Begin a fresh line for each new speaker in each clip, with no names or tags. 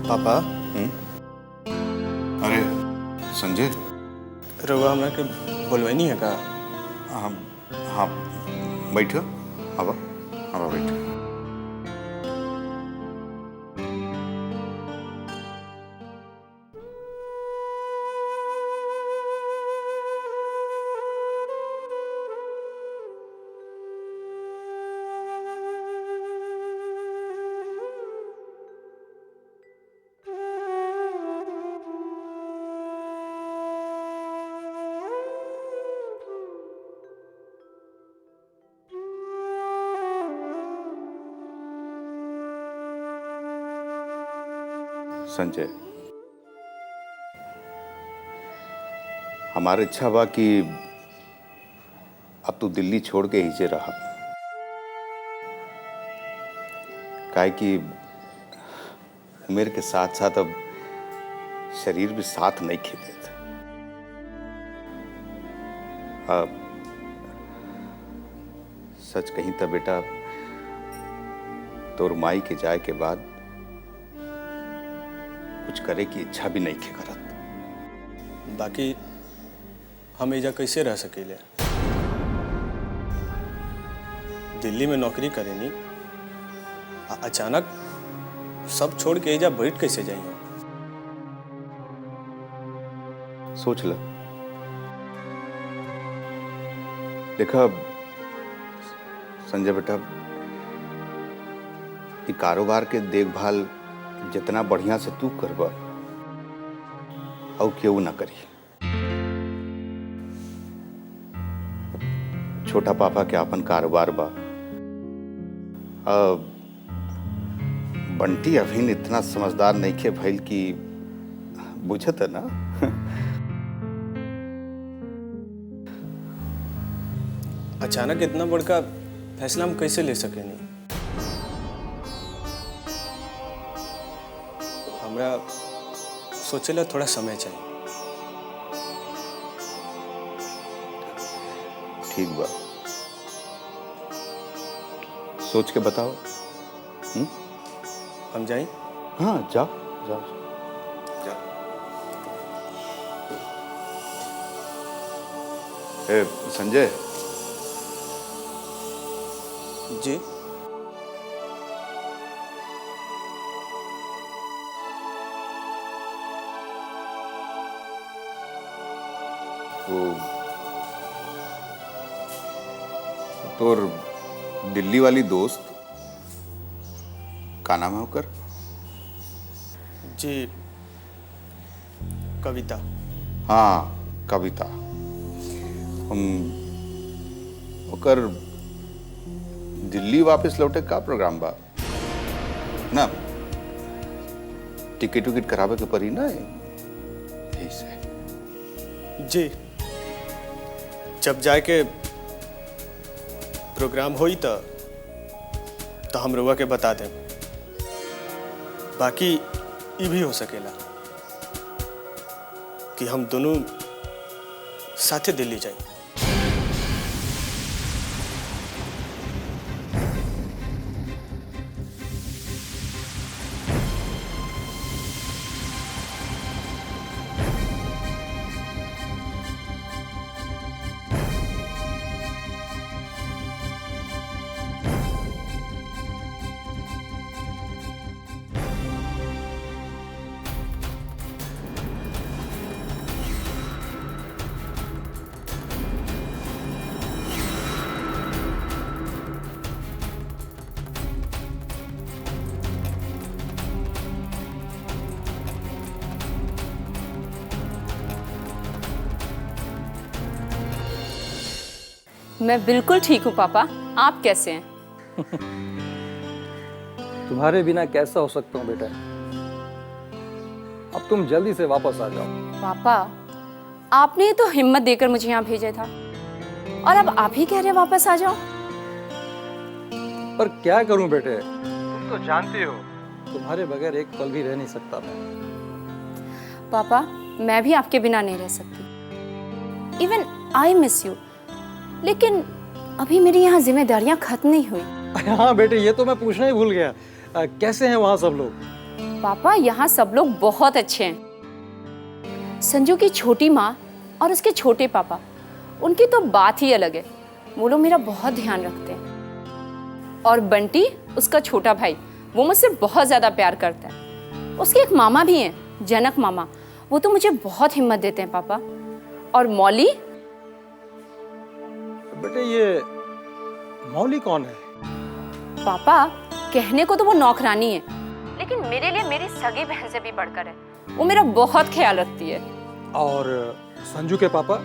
पापा
अरे संजय,
रउआ हमरा के बोलवैनी है का?
हाँ हाँ, बैठो। आवा आवा बैठो। संजय, हमारी इच्छा बा कि अब तू दिल्ली छोड़ के ही से रहा, काहे कि उम्र के साथ साथ अब शरीर भी साथ नहीं खेले थे। अब सच कहीं तो बेटा, तोर माई के जाए के बाद कुछ करे की इच्छा भी नहीं खे करत।
बाकी हम एजा कैसे रह सकेले? दिल्ली में नौकरी करेनी, अचानक सब छोड़ के एजा बैठ कैसे जाइए?
सोच ल। देखा संजय बेटा, ये कारोबार के देखभाल जितना बढ़िया से तू करबा और क्यों ना करी। छोटा पापा के अपन कारोबार बा। अब बंटी अभी इतना समझदार नहीं खे भइल कि बुझत है ना।
अचानक इतना बड़का फैसला हम कैसे ले सकेनी? हमरा सोचेला थोड़ा समय चाहिए।
ठीक बा, सोच के बताओ।
हम जाएं?
हाँ जाओ जाओ जाओ। ए संजय
जी।
तोर दिल्ली वाली दोस्त का नाम है ओकर?
जी, कविता।
हाँ कविता। हम ओकर दिल्ली वापस लौटे का प्रोग्राम बा ना? टिकट विकेट करावे के पड़ी ना, यही से।
जी, जब जाके प्रोग्राम होई तो हम रउआ के बता दें। बाकी ये भी हो सकेला कि हम दोनों साथे दिल्ली जाएं।
मैं बिल्कुल ठीक हूँ पापा, आप कैसे हैं?
तुम्हारे बिना कैसा हो सकता हूँ बेटा। अब तुम जल्दी से वापस आ जाओ।
पापा, आपने ही तो हिम्मत देकर मुझे यहाँ भेजा था और अब आप ही कह रहे वापस आ जाओ।
पर क्या करूं बेटे, तुम तो जानते हो तुम्हारे बगैर एक पल भी रह नहीं सकता मैं।
पापा, मैं भी आपके बिना नहीं रह सकती। Even I miss you. लेकिन अभी मेरी यहाँ जिम्मेदारियाँ खत्म नहीं हुई।
हाँ बेटे, ये तो मैं पूछना ही भूल गया। कैसे हैं वहाँ सब लोग?
पापा यहाँ सब लोग बहुत अच्छे हैं। संजू की छोटी माँ और उसके छोटे पापा, उनकी तो बात ही अलग है। वो लोग मेरा बहुत ध्यान रखते हैं। और बंटी, उसका छोटा भाई, वो मुझसे बहुत ज़्यादा प्यार करता है। उसके एक मामा भी हैं, जनक मामा, वो तो मुझे बहुत हिम्मत देते हैं पापा। और मौली,
बेटे ये मौली कौन है?
पापा कहने को तो वो नौकरानी है, लेकिन मेरे लिए मेरी सगी बहन से भी बढ़कर है। वो मेरा बहुत ख्याल रखती है।
और संजू के पापा?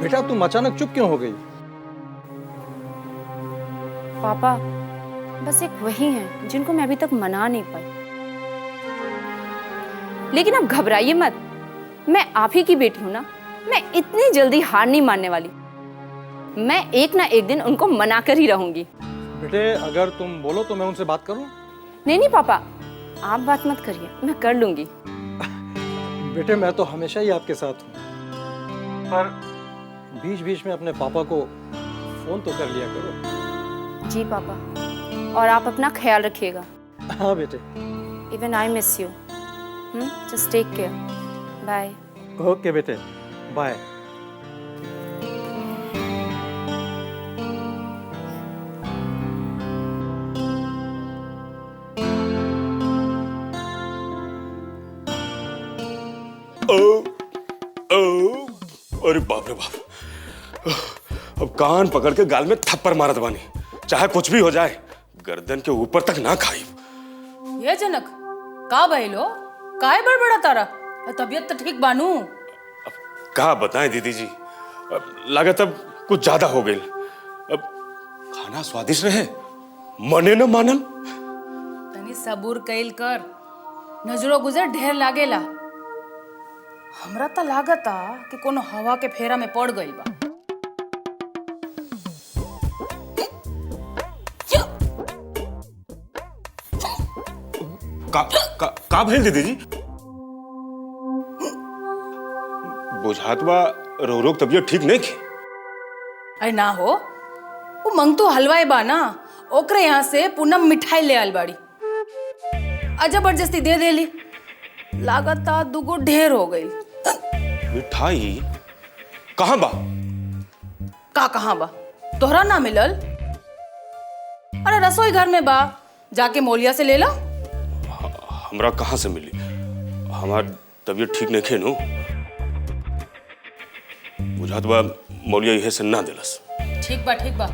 बेटा तुम अचानक चुप क्यों हो गई?
पापा बस एक वही हैं जिनको मैं अभी तक मना नहीं पाई। लेकिन अब घबराइए मत, मैं आप ही की बेटी हूं ना। मैं इतनी जल्दी हार नहीं मानने वाली। मैं एक ना एक दिन उनको मना कर ही रहूंगी।
बेटे अगर तुम बोलो तो मैं उनसे बात करूं?
नहीं नहीं पापा, आप बात मत करिए, मैं कर लूंगी।
बेटे मैं तो हमेशा ही आपके साथ हूं, पर बीच बीच में अपने पापा को फोन तो कर लिया करो।
जी पापा, और आप अपना ख्याल रखिएगा।
हाँ बेटे।
Even I miss you. Just take care. Bye.
Okay बेटे, बाय।
अरे बाप रे बाप, अब कान पकड़ के गाल में थप्पड़ मारत बानी, चाहे कुछ भी हो जाए, गर्दन के ऊपर तक ना खाई।
ये जनक का भइलो? काहे बड़बड़ा तारा? तबीयत तो ठीक बानू?
अब कहा बताएं दीदी जी, अब लागत अब कुछ ज्यादा हो गई। अब खाना स्वादिष्ट रहे, मने न मानल।
तनी सबूर कैल कर, नजरो गुजर ढेर लागेला। हमरा तो लागता कि कोनो हवा के फेरा में पड़ गइल बा।
का भेल दीदी जी? बुझात बा रोक तबीयत ठीक नहीं थी।
अरे ना हो, वो मंगतू हलवाई बा ना, ओकरे यहाँ से पूनम मिठाई ले आल बाड़ी। जबरदस्ती दे देली, लागता दुगो ढेर हो गई।
मिठाई कहाँ बा?
का कहाँ बा? तोहरा ना मिलल? अरे रसोई घर में बा, जाके मौलिया से ले ला।
हमरा कहाँ से मिली? हमार तबीयत ठीक नहीं खेनू। बुझात बा मौलिया यही से ना दिलस।
ठीक बा,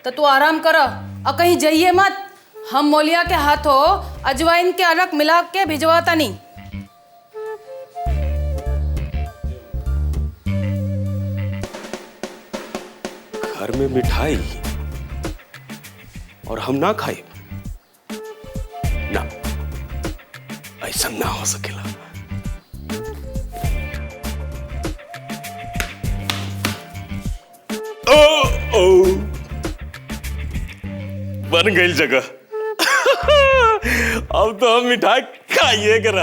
तो तू आराम कर, और कहीं जाइए मत। हम मौलिया के हाथों अजवाइन के अरक मिला के भिजवाता नहीं।
घर में मिठाई और हम ना खाए ना, ऐसा ना हो सकेला। ओ बन गई जगह। अब तो हम मिठाई खाइए कर।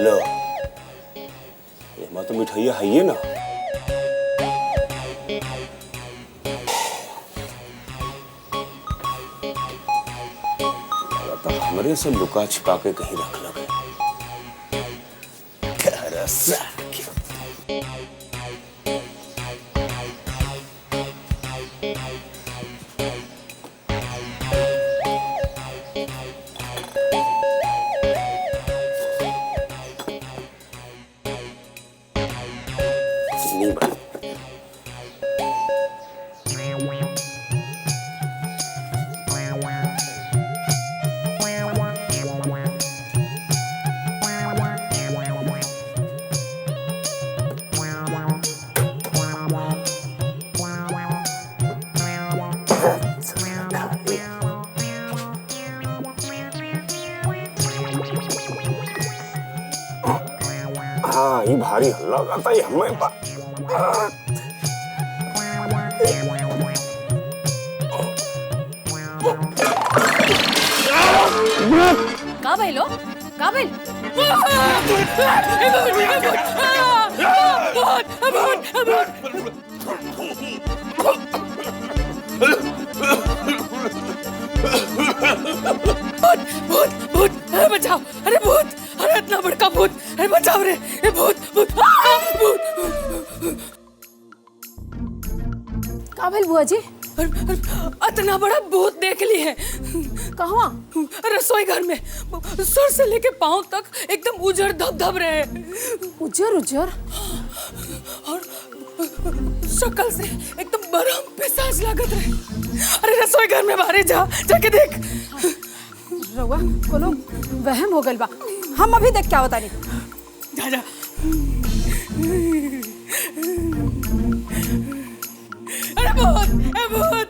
लो, एमा तो मिठाइया है ये ना। लगता हमरे से लुका छिपा के कहीं रख लगे। नहीं बा। हाँ ये भारी हल्ला करता है हमें
का भाई लो का भाई भूत भूत अरे बचाओ अरे भूत अरे इतना बड़का भूत अरे बचाओ रे ये भूत भूत भूत
का भइल बुआ जी?
इतना बड़ा भूत देख ली है।
कहवा?
रसोई घर में सर से लेके पांव तक एकदम उजड़ धब रहे।
उजर उजर
और शक्ल से एकदम बरम पिशाच लागत रहे। अरे रसोई घर में बाहर जा जाके देख।
रउआ कोनो वहम हो गइल बा, हम अभी देख क्या बतानी।
जा जा अरे भूत ए भूत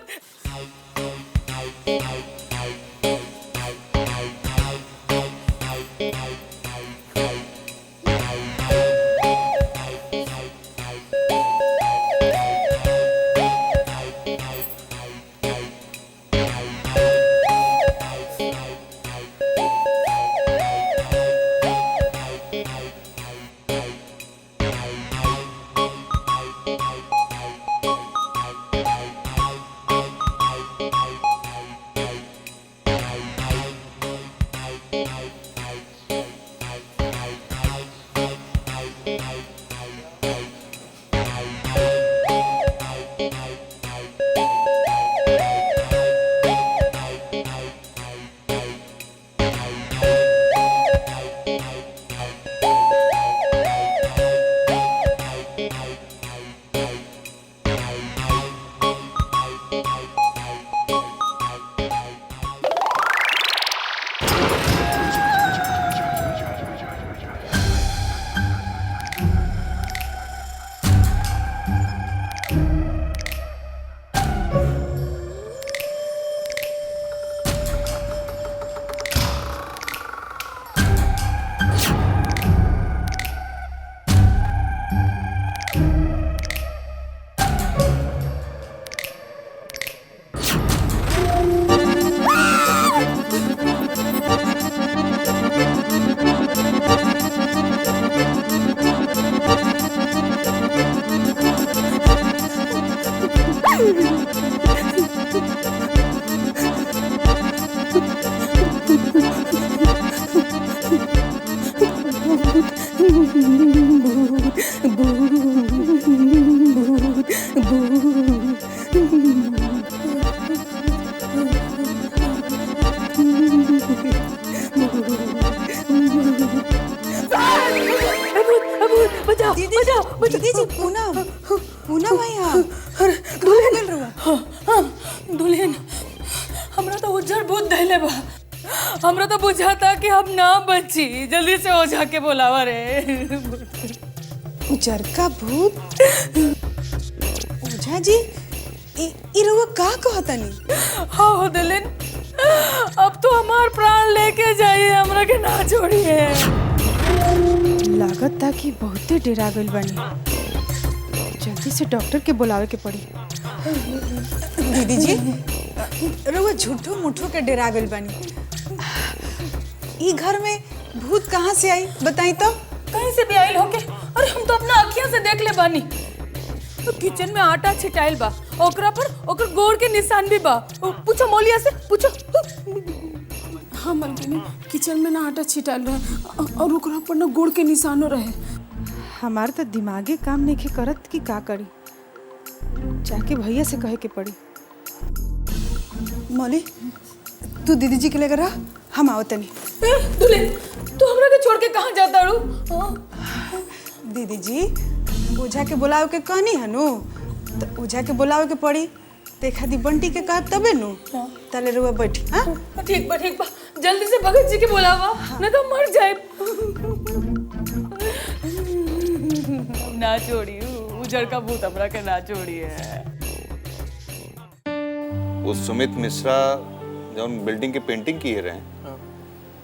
दीदी जी पूनम पूनम भाई
दुल्हन हमरा तो उज्जर भूत धैले बा। हमरा तो बुझाता कि हम ना बची। जल्दी से ओझा के बोलावा रे।
उजर का भूत ओझा जी ई रउआ का कहतनी?
हाँ हो दुल्हन, अब तो हमार प्राण लेके जाइए, हमरा के ना छोड़िए।
लागत था कि बहुते डरा गइल बानी, जल्दी से डॉक्टर के बुलावे के पड़ी। दीदी जी रउआ झूठो मुठो के डरा गइल बानी। ई घर में भूत कहाँ से आई बताई तो?
कहीं से भी आइल होके। अरे हम तो अपना अखियां से देख ले बानी। तो किचन में आटा छिटाइल बा, ओकरा पर ओकर गोड़ के निशान भी बा। पूछो मौलिया से पूछो। हाँ मलकिनी, किचन में ना आटा छिटाल रहे और ओकरा पर ना गुड़ के निशानो रहे।
हमार तो दिमागे काम नहीं करत कि का करी, जाके भैया से कहे के पड़ी।
मौली, तू दीदी जी के लेकर रहा, हम आओ तनी।
दुल्हन, तू हमरा के छोड़ के कहाँ जाता रू?
दीदी जी ओझा के बुलाओ के कहनी हनु, तो ओझा के बुलाओ के पड़ी। देखा दी बंटी के कहब तबे नु तले रुआ बैठी। हाँ
ठीक बा, जल्दी से भगत जी के बुलावा, नहीं तो मर जाए। ना छोड़ी, उजड़ का भूत हमरा के ना छोड़ी है।
वो सुमित मिश्रा जो उन बिल्डिंग की पेंटिंग किए रहे हैं,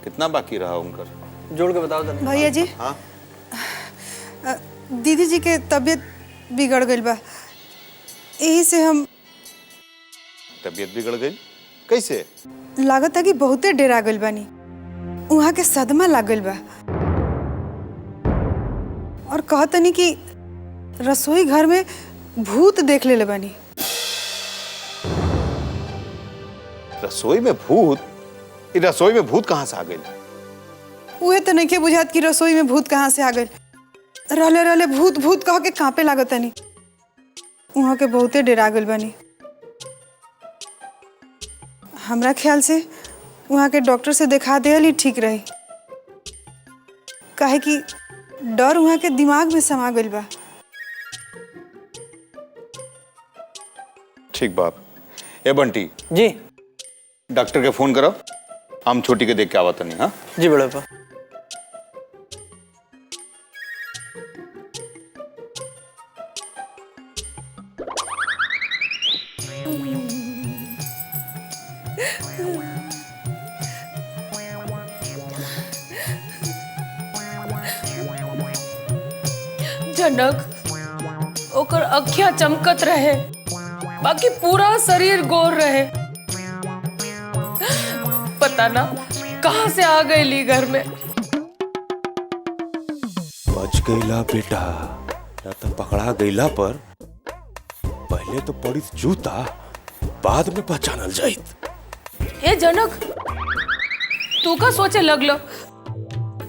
कितना बाकी रहा उनका?
जोड़ के बताओ तनी।
भैया जी,
हाँ
दीदी जी के तबीयत बिगड़ गई बा, यही से हम।
तबीयत बिगड़ गई कैसे?
लागत है कि बहुते डेरा गइल बानी, वहाँ के सदमा लाग गइल बा। और कहतनी कि रसोई घर में भूत देख ले बानी।
रसोई में भूत? ये रसोई में भूत कहाँ से आ गई?
उहे तो नहीं के बुझात कि रसोई में भूत कहाँ से आ गए। रहले रहले भूत भूत कह के कांपे लागत तनी, वहाँ के बहुते डेरा गइल बानी। हमरा ख्याल से वहाँ के डॉक्टर से दिखा देल ही ठीक रही, काहे कि डर वहाँ के दिमाग में समा गइल बा।
ठीक बाप। ए बंटी,
जी
डॉक्टर के फोन करो, हम छोटी के देख के आवत नहीं। हाँ
जी बड़े पापा।
जनक, ओकर अखियां चमकत रहे, बाकी पूरा शरीर गोर रहे। पता ना कहाँ से आ गई ली घर में।
बच गईला बेटा, या तो पकड़ा गईला पर पहले तो पड़ी जूता, बाद में पहचानल जाइत।
ए जनक, तू का सोचे लगलो?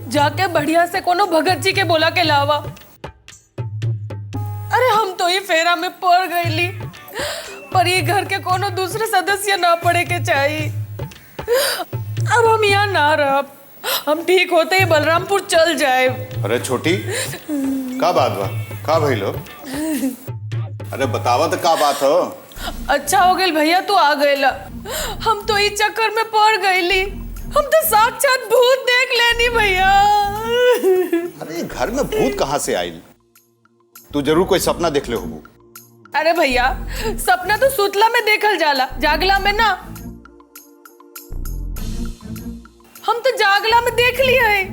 जाके बढ़िया से कोनो भगत जी के बोला के लावा। अरे हम तो ये फेरा में पड़ गईली, पर ये घर के कोनो दूसरे सदस्य ना पड़े के चाहिए। अब हम यहाँ ना रह, हम ठीक होते ही बलरामपुर चल जाए।
अरे छोटी, का बात बा? का भइलो? अरे बतावा तो का बात हो?
अच्छा हो गई भैया तू आ गईला, हम तो इस चक्कर में पड़ गईली। हम तो साक्षात भूत देख लेनी भैया।
अरे घर में भूत कहाँ से आई? तू जरूर कोई सपना देख ले होबू।
अरे भैया, सपना तो सुतला में देखल जाला, जागला में ना। हम तो जागला में देख लिए है।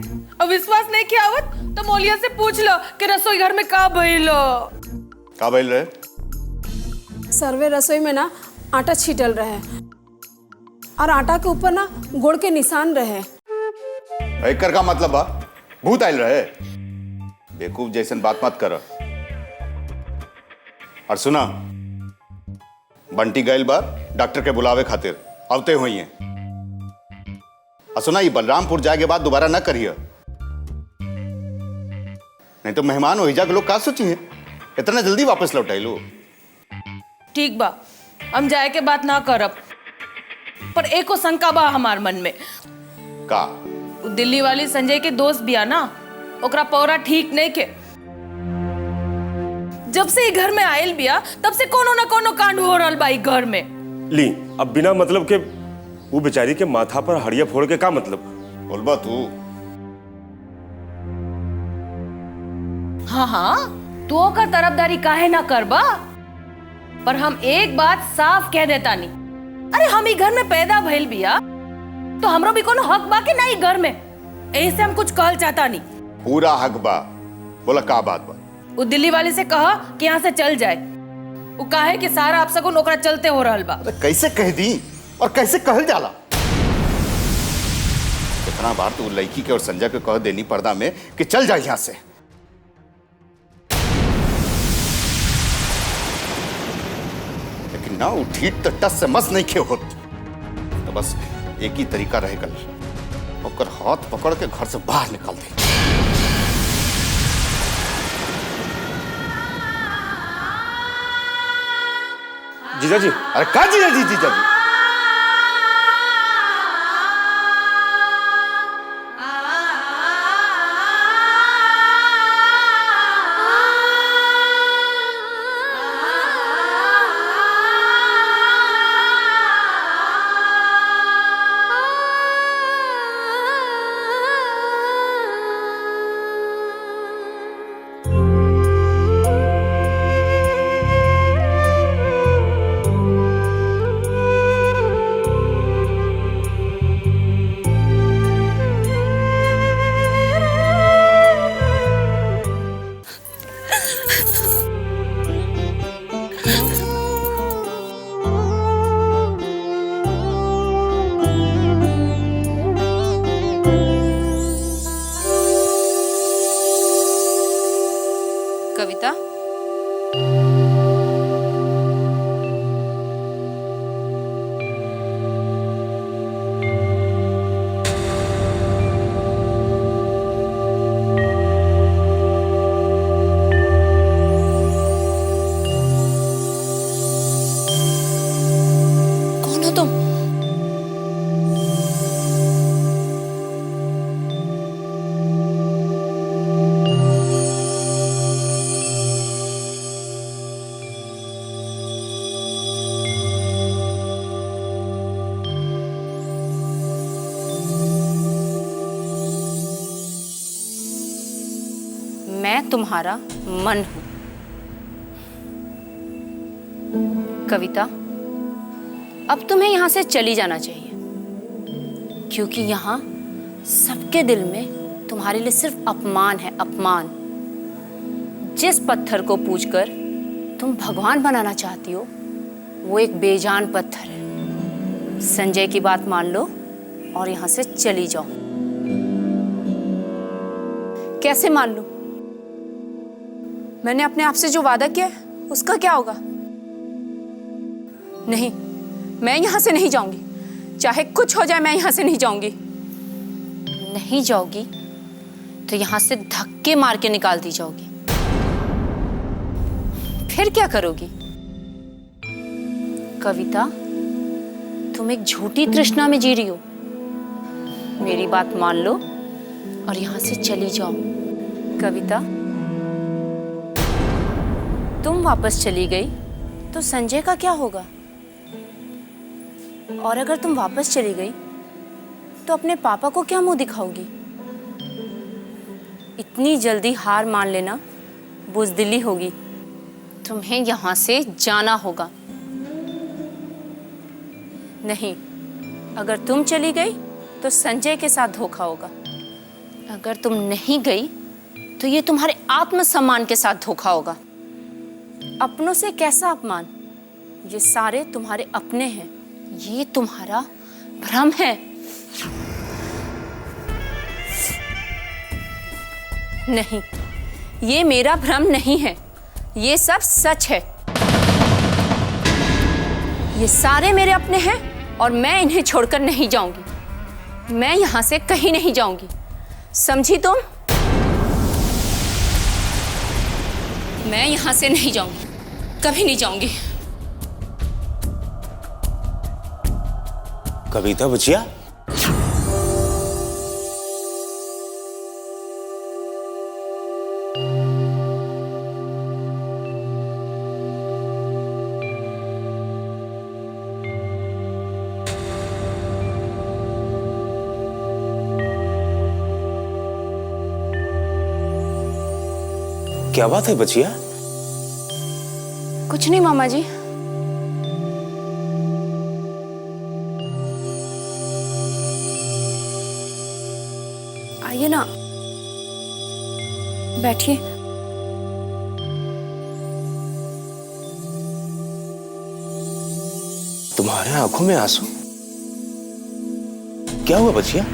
अब विश्वास नहीं किया आवत तो मौलिया से पूछ लो कि रसोई घर में का भइलो।
का भइल रहे?
सर्वे रसोई में ना आटा छीटल रहे और आटा के ऊपर ना गुड़ के निशान रहे।
एकर का मतलब बा? भूत आइल रहे? बेवकूफ जैसन बात मत कर। और सुना, बंटी गइल बा डॉक्टर के बुलावे खातिर, आवते हुई हैं। और सुना, ये बलरामपुर जाए के बाद दोबारा ना करिए, नहीं तो मेहमान हो जा के लोग का सोची हैं? इतना जल्दी वापस लौट आइलो।
ठीक बा, हम जाए के बात ना करब, पर एको शंका बा हमार मन में।
का?
उ दिल्ली वाली संजय के दोस्त बिया ना, ओकरा पौरा ठीक नहीं के। जब से घर में आयल बिया तब से कोनो ना कोनो कांड हो रहल बा घर में।
ली, अब बिना मतलब के वो बेचारी के माथा पर हड़िया फोड़ के का मतलब?
बोलबा तू?
हाँ हाँ, तू ओकर तरफदारी काहे ना करबा? पर हम एक बात साफ कह देता नहीं, अरे हम ही घर में पैदा भइल बिया तो हमरो भी कोनो हक बा कि नहीं घर में? ऐसे हम कुछ कहल चाहता नहीं।
पूरा हक बा। बोला का बात बा?
वो दिल्ली वाले से कहा कि यहाँ से चल जाए। वो काहे कि सारा अपशगुन ओकरा चलते हो रहल बा।
कैसे कह दी और कैसे कहल जाला? कितना बार तू लड़की के और संजय के कह देनी पर्दा में कि चल जा यहाँ से, लेकिन ना उठी तो टस से मस नहीं खे होत। तो बस एक ही तरीका रहेगा, और हाथ पकड़ के घर से बाहर निकाल दे।
जीजा जी,
अरे का जीजा जी, जीजा जी?
कविता, कौन हो तुम? मैं तुम्हारा मन हूं। कविता, अब तुम्हें यहां से चली जाना चाहिए, क्योंकि यहां सबके दिल में तुम्हारे लिए सिर्फ अपमान है, अपमान। जिस पत्थर को पूजकर तुम भगवान बनाना चाहती हो, वो एक बेजान पत्थर है। संजय की बात मान लो और यहां से चली जाओ। कैसे मान लो? मैंने अपने आप से जो वादा किया है, उसका क्या होगा? नहीं, मैं यहां से नहीं जाऊंगी। चाहे कुछ हो जाए, मैं यहां से नहीं जाऊंगी। नहीं जाओगी तो यहां से धक्के मार के निकाल दी जाओगी। फिर क्या करोगी? कविता, तुम एक झूठी तृष्णा में जी रही हो। मेरी बात मान लो और यहां से चली जाओ। कविता, तुम वापस चली गई तो संजय का क्या होगा? और अगर तुम वापस चली गई तो अपने पापा को क्या मुंह दिखाओगी? इतनी जल्दी हार मान लेना बुज़दिली होगी। तुम्हें यहां से जाना होगा। नहीं, अगर तुम चली गई तो संजय के साथ धोखा होगा। अगर तुम नहीं गई तो ये तुम्हारे आत्मसम्मान के साथ धोखा होगा। अपनों से कैसा अपमान? ये सारे तुम्हारे अपने हैं। ये तुम्हारा भ्रम है। नहीं, ये मेरा भ्रम नहीं है। ये सब सच है। ये सारे मेरे अपने हैं और मैं इन्हें छोड़कर नहीं जाऊंगी। मैं यहां से कहीं नहीं जाऊंगी, समझी तुम? मैं यहां से नहीं जाऊंगी, कभी नहीं जाऊंगी।
कविता बचिया, क्या बात है बचिया?
कुछ नहीं मामा जी। आइए ना, बैठिए।
तुम्हारे आंखों में आंसू? क्या हुआ बचिया?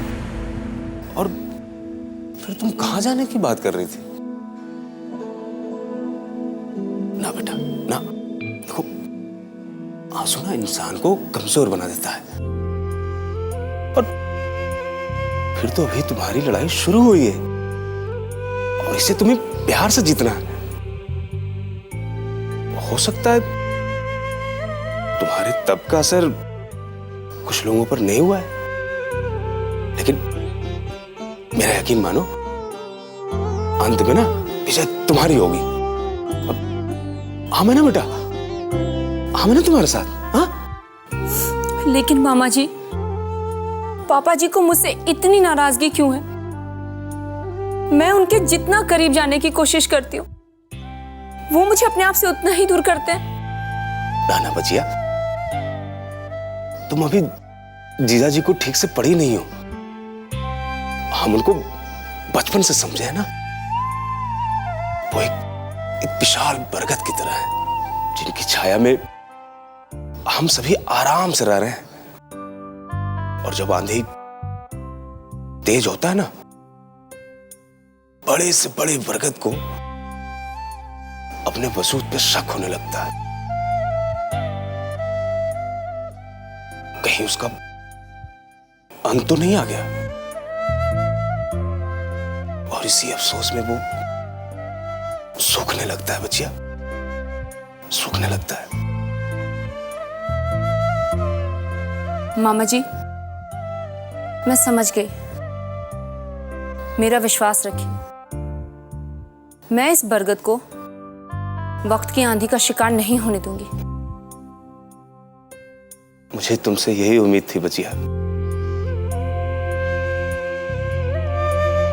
और फिर तुम कहां जाने की बात कर रही थी? ना बेटा ना, देखो आंसू ना इंसान को कमजोर बना देता है। और फिर तो अभी तुम्हारी लड़ाई शुरू हुई है और इसे तुम्हें प्यार से जीतना है। हो सकता है तुम्हारे तब का असर कुछ लोगों पर नहीं हुआ है, लेकिन मेरा यकीन मानो, अंत में ना विजय तुम्हारी होगी। अब हम है ना बेटा, हम है ना तुम्हारे साथ। हाँ,
लेकिन मामा जी, पापा जी को मुझसे इतनी नाराजगी क्यों है? मैं उनके जितना करीब जाने की कोशिश करती हूँ, वो मुझे अपने आप से उतना ही दूर करते हैं।
नाना बचिया, तुम अभी जीजा जी को ठीक से पढ़ी नहीं हो। हम उनको बचपन से समझे हैं ना। वो एक विशाल बरगद की तरह है, जिनकी छाया में हम सभी आराम से रह रहे हैं। और जब आंधी तेज होता है ना, बड़े से बड़े बरगद को अपने वजूद पे शक होने लगता है, कहीं उसका अंत तो नहीं आ गया। और इसी अफसोस में वो सूखने लगता है बच्चिया, सूखने लगता है।
मामा जी, मैं समझ गई, मेरा विश्वास रखिए। मैं इस बरगद को वक्त की आंधी का शिकार नहीं होने दूंगी।
मुझे तुमसे यही उम्मीद थी बचिया।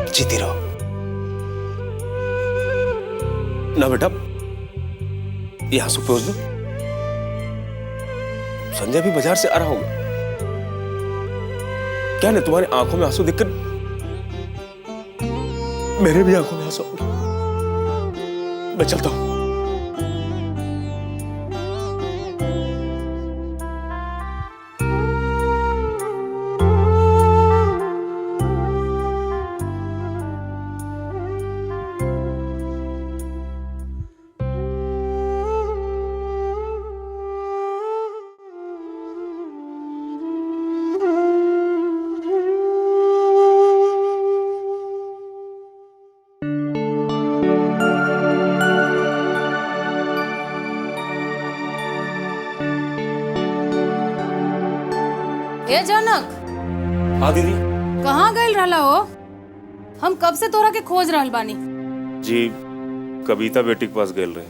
जीती रहो ना बेटा। ये आंसू पोंछ दो। संजय भी बाजार से आ रहा होगा। क्या नहीं, तुम्हारी आंखों में आंसू देखकर मेरे भी आंखों में आंसू आ गए। मैं चलता हूं।
ए जनक,
हाँ दीदी
कहाँ गइल रहला हो? हम कब से तोरा के खोज रहल बानी।
जी, कविता बेटी के पास गेल रहे।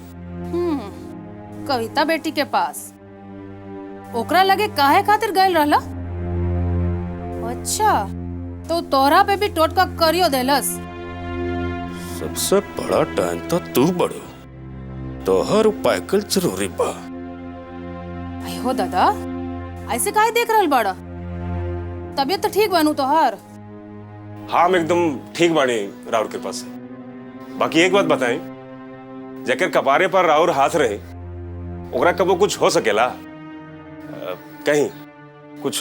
कविता बेटी के पास? ओकरा लगे काहे खातिर गइल रहला? अच्छा, तो तोरा पे भी टोटका करियो देलस।
सबसे बड़ा टाइम तो तू बड़ो, तोहर उपाय कल जरूरी बा।
अयो दादा, ऐसे काहे देख रहल बाड़ा? तबीयत तो ठीक बानू तोहार?
हाँ, हम एकदम ठीक बानी राउर के पास। बाकी एक बात बताएं, जेकर कपारे पर राउर हाथ रहे, ओकरा कबो कुछ हो सकेला? कहीं कुछ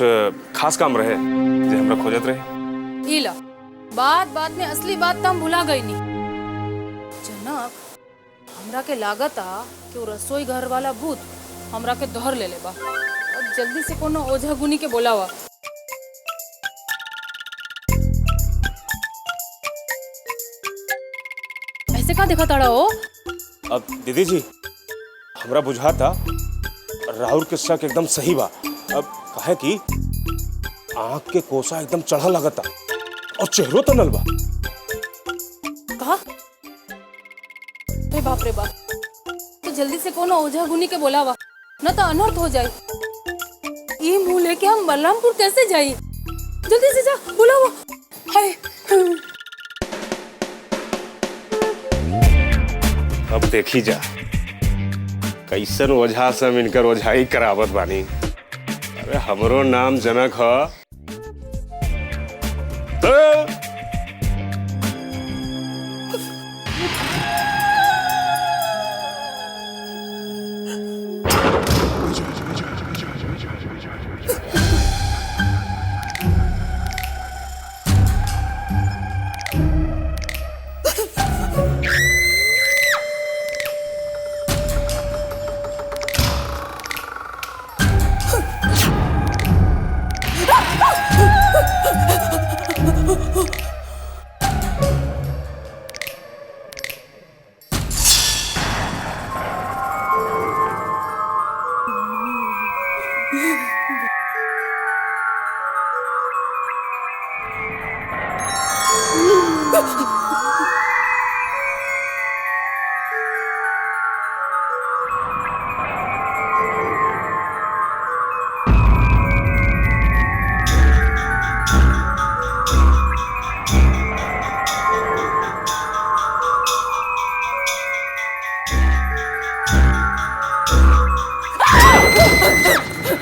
खास काम रहे जे हमरा खोजत रहे?
इला बात बात में असली बात तो हम भुला गई नी। जनक, हमरा के लागता कि वो रसोई घर वाला भूत हमरा के धर ले बा। और जल्दी से कोनो ओझा गुनी के बोलावा। ऐसे का देखा ताड़ा हो?
अब दीदी जी, हमरा बुझा था राहुल के शक एकदम सही बा। अब काहे कि आंख के कोसा एकदम चढ़ा लगता और चेहरो तो नलबा।
कहा? अरे बाप रे बाप, तो जल्दी से कोनो ओझा गुनी के बोलावा, न तो अनर्थ हो जाए। ये मुंह लेके हम बलरामपुर कैसे जाए? जल्दी से जा, बुलावा। हाय,
अब देखी जा कैसन ओझा से मिलकर ओझाई करावत बानी। अरे हमरो नाम जनक ह तो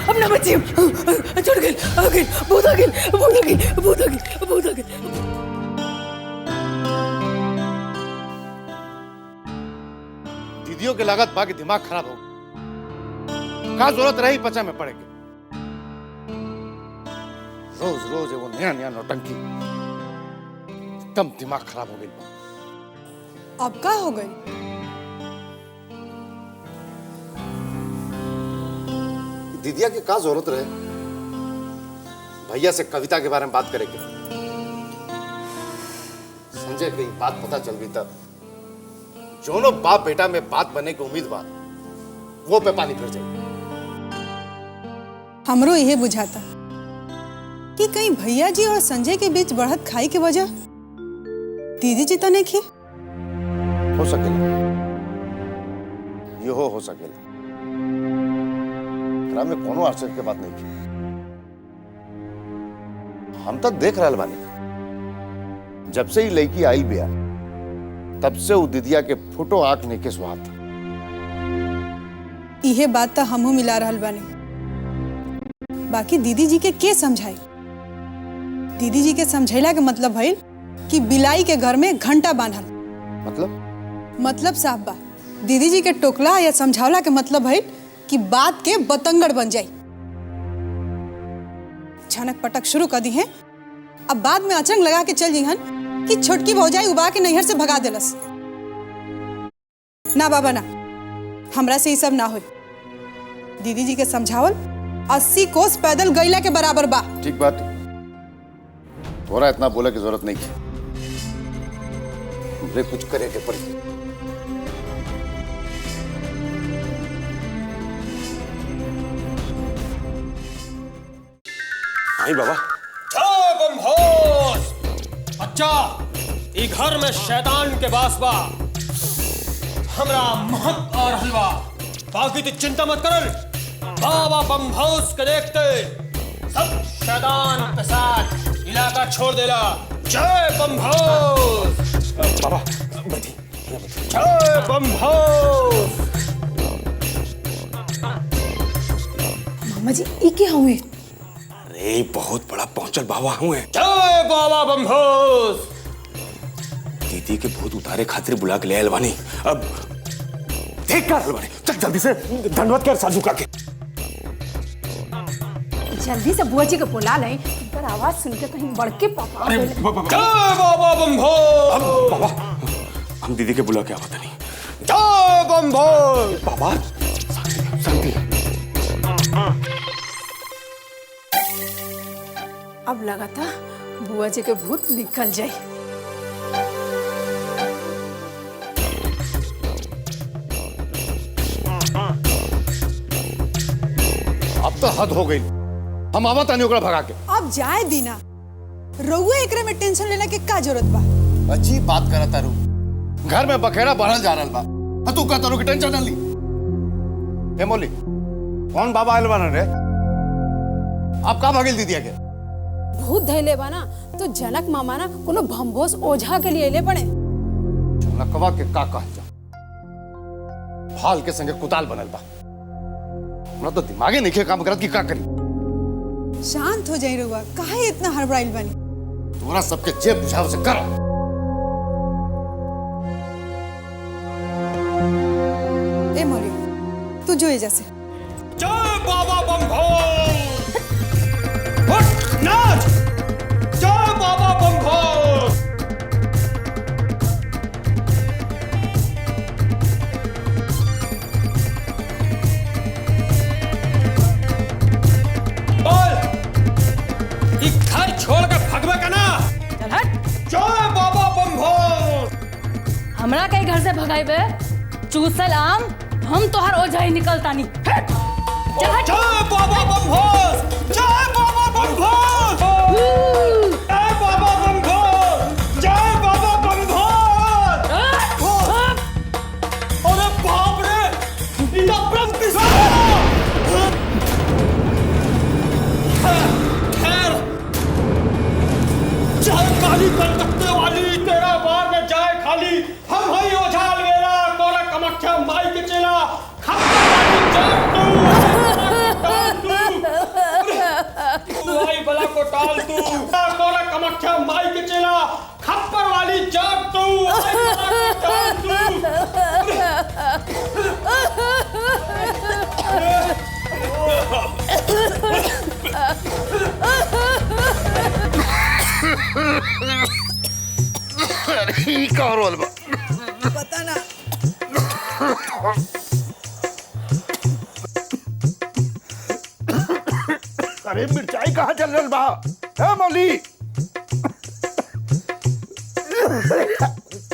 अपना बच्ची छोड़ गई आ गई भूत आ गई भूत आ गई भूत आ गई भूत आ गई।
दीदियों के लागत बाकी दिमाग खराब हो गया। का जरूरत रही पचा में पड़ेगी। रोज रोज वो नया नया नौटंकी, एकदम दिमाग खराब हो गई।
अब का हो गई?
दीदिया की का जरूरत रहे भैया से कविता के बारे में बात करेंगे। संजय की बात पता चल गई तब दोनों बाप बेटा में बात बनने की उम्मीद बात वो पे पानी फिर जाएगी।
हमरो यह बुझाता कि कहीं भैया जी और संजय के बीच बढ़त खाई की वजह दीदी जी तो नहीं की।
हो सकेला, ये हो सकेला। ग्राम में कोनो आश्चर्य की बात नहीं की। हम तो देख रहा बानी जब से ही लड़की आई बिया तब से वो दीदिया के फुटो आंख नहीं के स्वाद।
यह बात तो हमहू मिला रहल बानी। बाकी दीदी जी के समझाई? दीदी जी के समझैला के मतलब भइल कि बिलाई के घर में घंटा बांधल। मतलब साफ बा। दीदी जी के टोकला या समझावला के मतलब भइल कि बात के बतंगड़ बन जाई। झनक पटक शुरू कर दी है। अब बाद में अचंग लगा के चल जीहन कि छोटकी भौजाई उबा के नैहर से भगा देलस। ना बाबा ना, हमरा से ये सब ना हो। दीदी जी के समझावल 80 कोस पैदल गईला के बराबर बा।
ठीक बात, थोड़ा इतना बोले की जरूरत नहीं की। मुझे कुछ करे के पड़ी।
आई बाबा।
जय बमहोश। अच्छा ई घर में शैतान के वास बा। हमरा महत और हलवा बाकी तो चिंता मत करल। बाबा बमहोश के देखते सब शैतान के साथ इलाका छोड़ देला। जय बमहोश।
बाबा बैठी।
जय बमहोश।
मामा जी ये क्या हुए?
अरे बहुत बड़ा पहुंचल बाबा हुए।
जय बाबा बमहोश।
दीदी के भूत उतारे खातिर बुला के ले आयल बानी। अब देख कर बानी। चल जल्दी से धन्यवाद कर साजू का के।
जल्दी से बुआ जी को बुला लें। इनकर आवाज सुन के कहीं बढ़ के पापा।
जय बाबा बमहोश।
बाबा हम दीदी के बुला के आवत नहीं।
जय बमहोश।
बाबा शांति।
अब लगा था बुआ जी के भूत निकल जाए।
अब तो हद हो गई। हम आवत नहीं ओकरा भगा के।
अब जाए दीना, रउआ एकरे में टेंशन लेना के का जरूरत बा?
अजीब बात करत तारू। घर में बखेड़ा बढ़ल जा रहल बा। तू का तारू की टेंशन न ली। हे मोली, कौन बाबा आयल बान रे? आप का भागिल दीदिया के?
भूत धैले बा ना तो जनक मामा ना कोनो भंभोस ओझा के लिए ले पड़े।
जनकवा के का कहल जा? भाल के संगे कुताल बनल बा। हमरा तो दिमागे नहीं काम करत कि का करी।
शांत हो जाई रउआ, काहे इतना हड़बड़ाइल बानी?
तुम्हारा सबके जेब बुझाव से कर।
ए मौलिया, तू जो एजा से।
जय बाबा बमहोश। उठ नाच। जय बाबा बमहोश। बोल ई घर छोड़ के भगवे का ना।
चल हट।
जय बाबा बमहोश।
हमरा कहीं घर से भगाइबे? चूसल आम हम तोहर ओझाई निकलता नहीं।
जय बाबा बमहोश। जय बाबा बमहोश। जय बाबा बमहोश। जय बाबा बमहोश। अरे बाप रे, इतना ब्रह्म खैर, जय काली कलकत्ते वाली, तेरा बार में जाए खाली। हम हई ओझा अलवेला, कोरा कमख्या माई के चेला। खत्ता वाली जय तू।
अरे का रोल बा
पता ना।
अरे मिर्चाई कहाँ चल रहा बा? है मौली?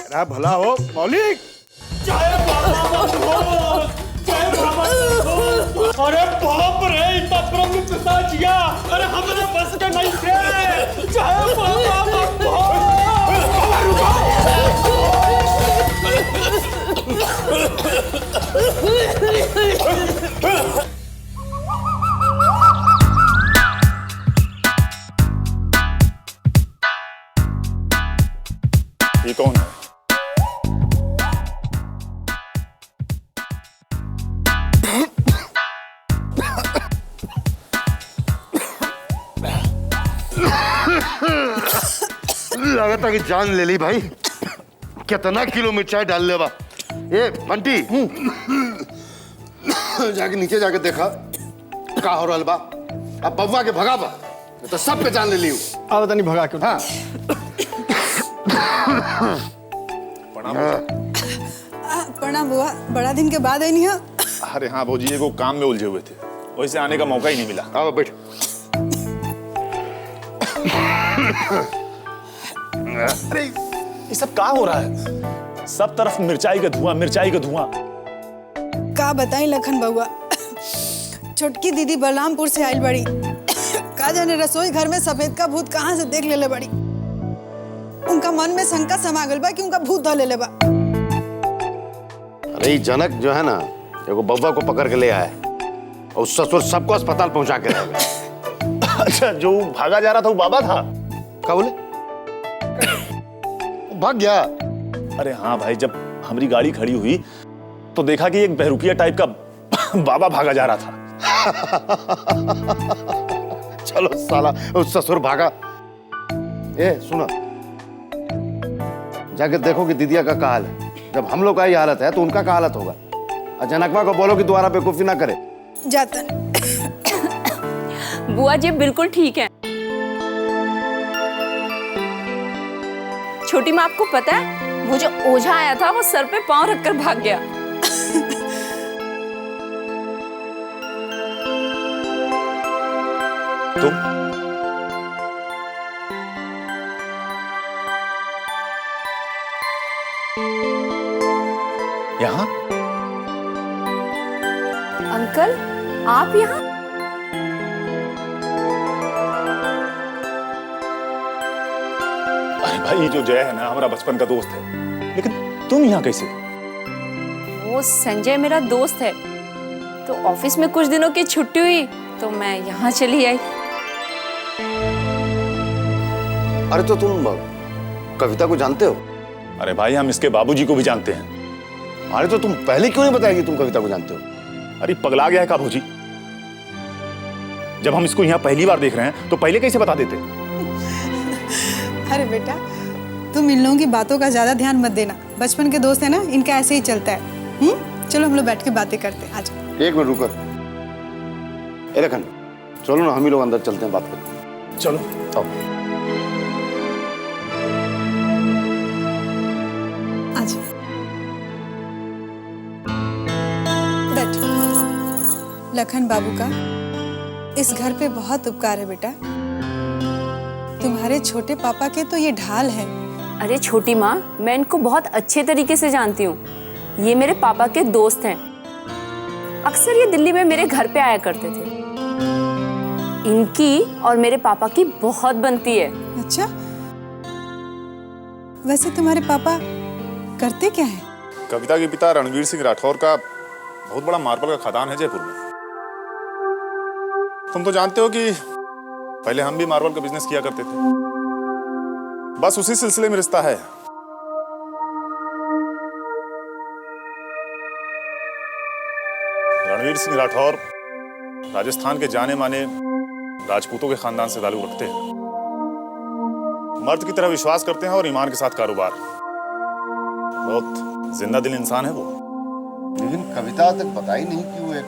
अरे भला हो मौली।
अरे बाप रे, इतना ब्रह्म पिशाचिया, अरे हमने बस के नहीं थे। जय बाबा
ये कौन है?
लगता कि जान ले ली भाई। कितना किलो मिर्चाई डाल ले बा? ये बंटी जाके नीचे जाके देखा का हो रहा बा। अब बब्बा के भगा बा तो सब पे जान ले ली।
अब तनी भगा क्यों?
हाँ
प्रणाम बुआ, बड़ा दिन के बाद आई नहीं हो।
अरे हाँ भौजी, ये को काम में उलझे हुए थे, वैसे आने का मौका ही नहीं मिला।
आओ बैठ।
अरे ये सब क्या हो रहा है? सब तरफ मिर्चाई का धुआं, मिर्चाई का धुआं।
का बताई लखन बउआ, छोटकी दीदी बलरामपुर से आयल बड़ी। का जाने रसोई घर में सफेद का भूत कहाँ से देख लेले बड़ी। उनका मन में शंका समा गल बा कि उनका भूत धो लेले बा।
अरे जनक जो है ना, एगो बब्बा को पकड़ के ले आया और ससुर सबको अस्पताल पहुंचा के रह गया।
अच्छा, जो भागा जा रहा था वो बाबा था?
क्या बोले? भाग गया।
अरे हाँ भाई, जब हमारी गाड़ी खड़ी हुई तो देखा कि एक बहरूपिया टाइप का बाबा भागा जा रहा था।
चलो साला उस ससुर भागा। ए सुनो, जाके देखो कि दीदिया का क्या हाल है। जब हम लोग का ही हालत है तो उनका क्या हालत होगा। और जनकवा को बोलो कि दोबारा बेवकूफी ना करे।
जाता
बुआ जी बिल्कुल ठीक है। छोटी माँ, आपको पता है वो जो ओझा आया था वो सर पे पांव रखकर भाग गया।
तुम यहाँ?
अंकल, आप यहाँ?
अरे भाई, ये जो जय है ना, हमारा बचपन का दोस्त है, लेकिन तुम यहाँ कैसे?
वो संजय मेरा दोस्त है, तो ऑफिस में कुछ दिनों की छुट्टी हुई तो मैं यहाँ चली आई।
अरे तो तुम कविता को जानते हो?
अरे भाई, हम इसके बाबूजी को भी जानते हैं।
अरे तो तुम पहले क्यों नहीं बताया कि तुम कविता को जानते हो?
अरे पगला गया है का भौजी? जब हम इसको यहाँ पहली बार देख रहे हैं तो पहले कैसे बता देते?
अरे बेटा, तुम इन लोगों की बातों का ज्यादा ध्यान मत देना। बचपन के दोस्त है ना, इनका ऐसे ही चलता है। चलो हम लोग बैठ के बातें करते हैं। आज
एक मिनट रुको। ए लखन, चलो ना हम ही लोग अंदर चलते हैं, बात करते हैं।
चलो
आओ।
आज बैठ। लखन बाबू का इस घर पे बहुत उपकार है बेटा। तुम्हारे छोटे पापा के तो ये ढाल है।
अरे छोटी माँ, मैं इनको बहुत अच्छे तरीके से जानती हूँ। ये मेरे पापा के दोस्त हैं। अक्सर ये दिल्ली में मेरे घर पे आया करते थे। इनकी और मेरे पापा की बहुत बनती है।
अच्छा, वैसे तुम्हारे पापा करते क्या है?
कविता के पिता रणवीर सिंह राठौर का बहुत बड़ा मार्बल का खदान है जयपुर में। तुम तो जानते हो कि पहले हम भी मार्बल का बिजनेस किया करते थे। बस उसी सिलसिले में रिश्ता है। रणवीर सिंह राठौर राजस्थान के जाने माने राजपूतों के खानदान से ताल्लुक रखते हैं। मर्द की तरह विश्वास करते हैं और ईमान के साथ कारोबार। बहुत जिंदा दिल इंसान है वो।
लेकिन कविता तक पता ही नहीं कि वो एक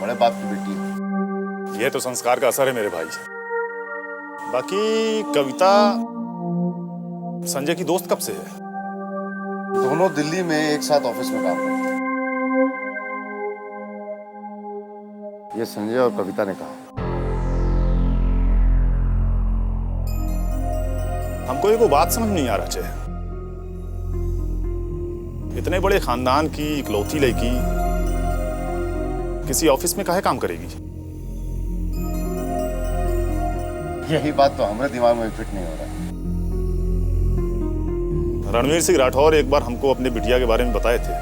बड़े बाप की बेटी है।
यह तो संस्कार का असर है मेरे भाई। बाकी कविता संजय की दोस्त कब से है?
दोनों दिल्ली में एक साथ ऑफिस में काम करते हैं। ये संजय और कविता ने कहा।
हमको एक बात समझ नहीं आ रहा है। इतने बड़े खानदान की इकलौती लड़की किसी ऑफिस में काहे काम करेगी?
यही बात तो हमारे दिमाग में फिट नहीं हो रहा।
रणवीर सिंह राठौर एक बार हमको अपने बिटिया के बारे में बताए थे।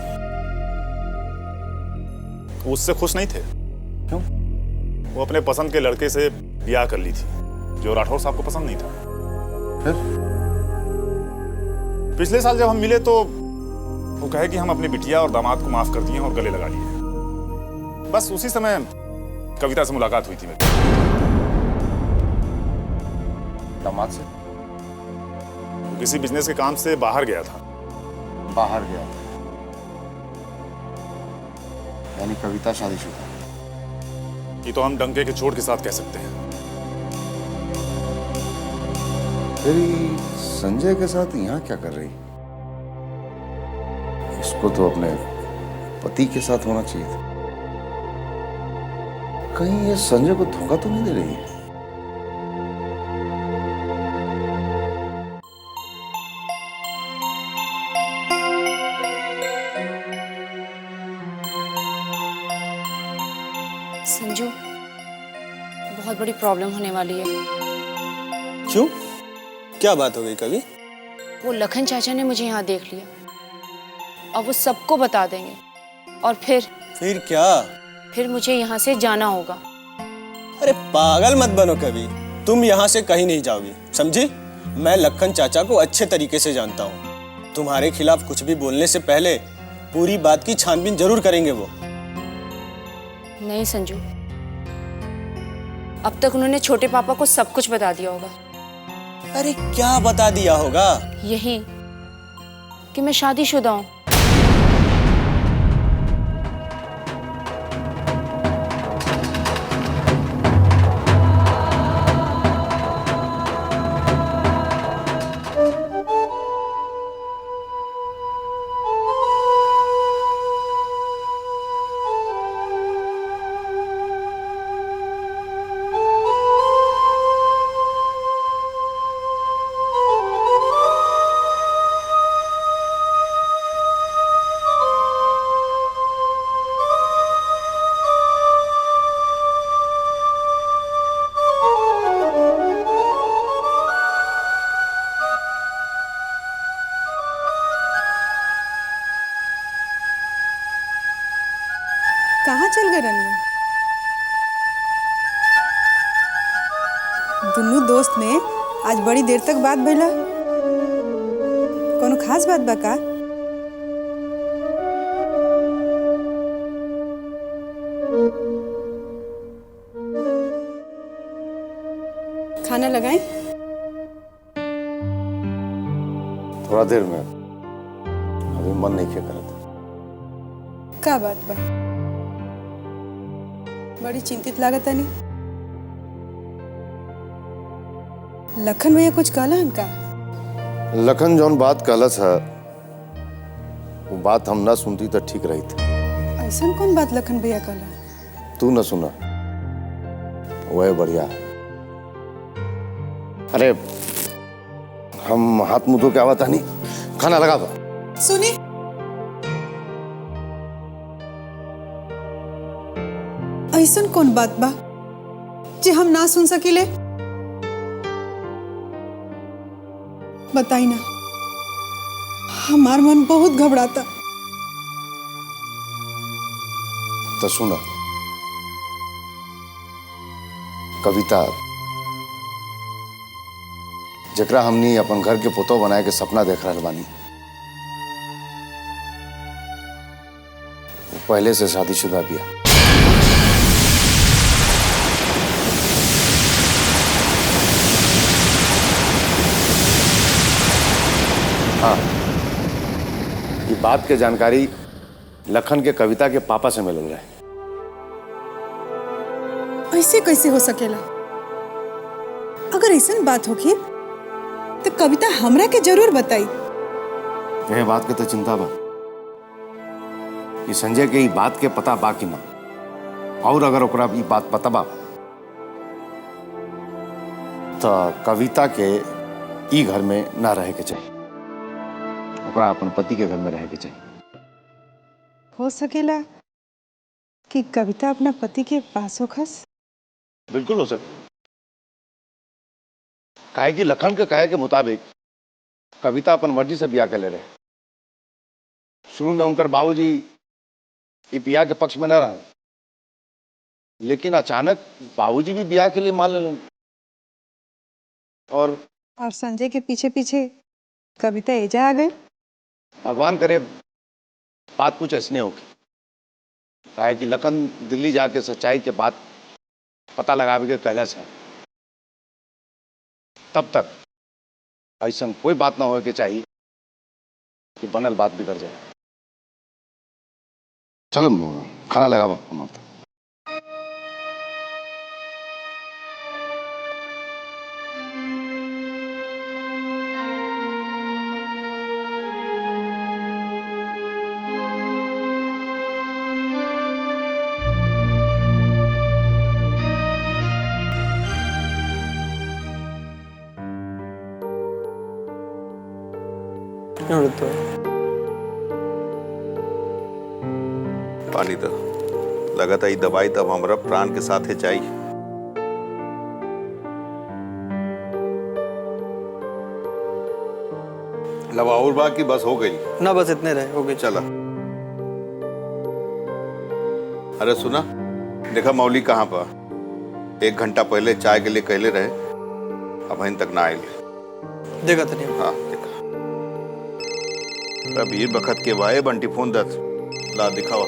वो उससे खुश नहीं थे।
क्यों?
वो अपने पसंद के लड़के से ब्याह कर ली थी जो राठौर साहब को पसंद नहीं था।
फिर
पिछले साल जब हम मिले तो वो कहे कि हम अपनी बिटिया और दामाद को माफ कर दिए और गले लगा लिए। बस उसी समय कविता से मुलाकात हुई थी मेरी।
दामाद से?
वो किसी बिजनेस के काम से बाहर गया था।
बाहर गया था यानी कविता शादीशुदा?
ये तो हम डंके के चोट के साथ कह सकते हैं।
फिर संजय के साथ यहाँ क्या कर रही? इसको तो अपने पति के साथ होना चाहिए था। कहीं ये संजय को धोखा तो नहीं दे रही है?
संजू, बहुत बड़ी प्रॉब्लम होने वाली है।
क्यों? क्या बात हो गई कवि?
वो लखन चाचा ने मुझे यहाँ देख लिया और वो सबको बता देंगे और फिर
क्या?
फिर मुझे यहाँ से जाना होगा।
अरे पागल मत बनो कवि, तुम यहाँ से कहीं नहीं जाओगी, समझी? मैं लखन चाचा को अच्छे तरीके से जानता हूँ। तुम्हारे खिलाफ कुछ भी बोलने से पहले पूरी बात की छानबीन जरूर करेंगे वो।
नहीं संजू, अब तक उन्होंने छोटे पापा को सब कुछ बता दिया होगा।
अरे क्या बता दिया होगा?
यही कि मैं शादीशुदा हूँ।
कहाँ चल गए रनिया? दुनू दोस्त में आज बड़ी देर तक बात भइला। कोनो खास बात बा का? खाना लगाएं?
थोड़ा देर में, अभी मन नहीं किया करता।
का बात बा? बड़ी चिंतित लागत है नहीं? लखन भैया कुछ कहला का?
लखन जौन बात कहलस है वो बात हम ना सुनती तो ठीक रही थी।
ऐसा कौन बात लखन भैया कहला?
तू न सुना, वह बढ़िया। अरे हम हाथ मुंह धो के आवता नहीं, खाना लगा दो।
सुनी, ऐसन कौन बात बा जे हम ना सुन सकीले? बताई ना, हमार मन बहुत घबराता।
तो सुना, कविता जकरा हमनी अपन घर के पोतो बनाए के सपना देख रहा बानी, वो पहले से शादीशुदा बिया। हाँ, ये बात के जानकारी लखन के कविता के पापा से मिल रहा है।
ऐसे कैसे हो सकेला? अगर ऐसा बात होगी तो कविता हमरा के जरूर बताई।
यह बात के तो चिंता बा कि संजय के ई बात के पता बा कि ना, और अगर ओकरा ई बात पता बा तो कविता के ई घर में ना रहे के चाहिए, ओकरा अपन पति के घर में रहे के चाहिए।
हो सकेला कि कविता अपना पति के पास होखस।
बिल्कुल हो सकता, काहे कि लखन के कहे के मुताबिक कविता अपन मर्जी से ब्याह कर ले रहे। शुरू में उनकर बाबूजी ये ब्याह के पक्ष में न रहा, लेकिन अचानक बाबूजी भी ब्याह के लिए मान लेने और
संजय के पीछे पीछे कविता एजा आ गई।
भगवान करे बात कुछ ऐसने होगी, काहे कि लखन दिल्ली जाके सच्चाई के बात पता लगावे के कहला से तब तक ऐसा कोई बात ना हो के चाहिए कि बनल बात बिगड़ जाए। चलो खाना लगावा।
पानी तो लगता ही दवाई तब हमारा प्राण के साथ है चाहिए। लवा और बाकी बस हो गई
ना, बस इतने रहे, हो गई।
चला। अरे सुना, देखा मौली कहाँ पर 1 घंटा पहले चाय के लिए कहले रहे, अब अभी तक ना आए।
देखा था नहीं।
हाँ देखा। अभी बखत के वाए बंटी फोन दस ला दिखावा।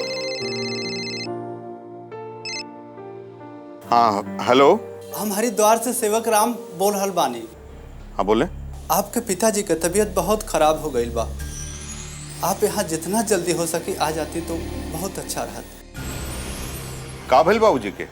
हाँ हेलो,
हम हरिद्वार से सेवक राम बोल रहल बानी।
हाँ बोले।
आपके पिताजी के तबीयत बहुत खराब हो गई बा, आप यहाँ जितना जल्दी हो सके आ जाती तो बहुत अच्छा रहता।
का भइल बाबूजी के?